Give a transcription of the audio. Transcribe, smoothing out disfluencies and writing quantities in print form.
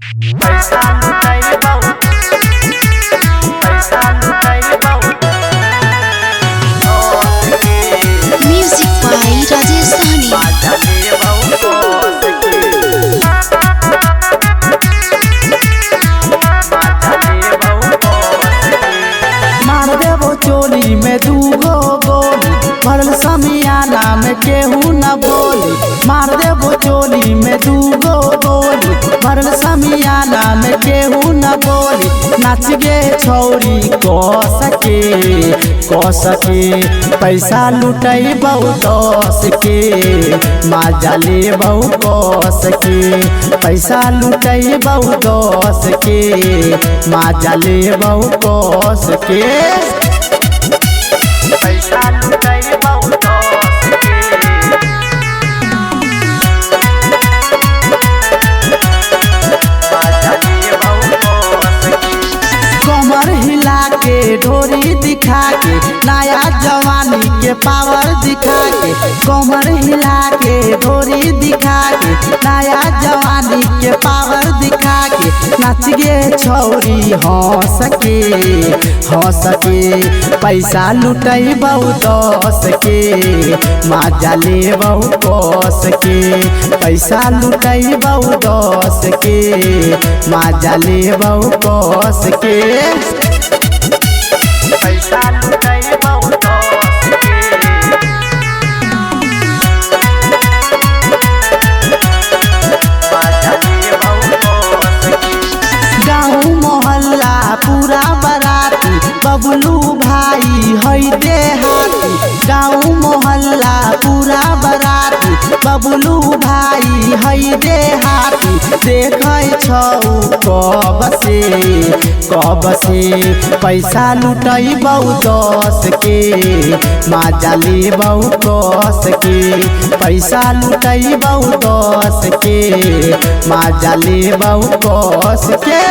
पैसा लुटाई बाऊ, पैसा लुटाई बाऊ। म्यूजिक बाय राजेश सहनी। माजा ले बाऊ दोस्त के, माजा ले बाऊ दोस्त के। मार देबो चोली में दूगो गोली, भरल समियाना में केहू न बोली। मार देबो चोली में दूगो गोली, भरल समियाना में केहू न बोली। नाच गे छौरी क सके पैसा लुटई बहु दस के, माजा ले बहु कस के। पैसा लुटई बहु दस के, माजा ले बहु कस के। पैसा लुटाई बाऊ दोस्त के, माजा ले बाऊ दोस्त के। कमर हिला के ढोरी दिखा के, नया जवानी के पावर दिखा के। कमर हिला के ढोरी दिखा के, नया जवानी के पावर दिखा के। नाच गे छौरी हंस के पैसा लुटई बहु दस के, माजा ले बहु कस के। पैसा लुटई बहु दस के, माजा ले बहु कस के। पैसा लुटाई बाऊ दोस्त के, माजा ले बाऊ दोस्त के। गाँव मोहल्ला पूरा बराती, बबलू भाई है देहाती। गाँव मोहल्ला पूरा बराती, बबलू भाई है देहाती। देखे छौ कब से पैसा लुटई बहु दस के, माजा ले बहु कस के। पैसा लुटई बहु दस के, माजा ले बहु कस के।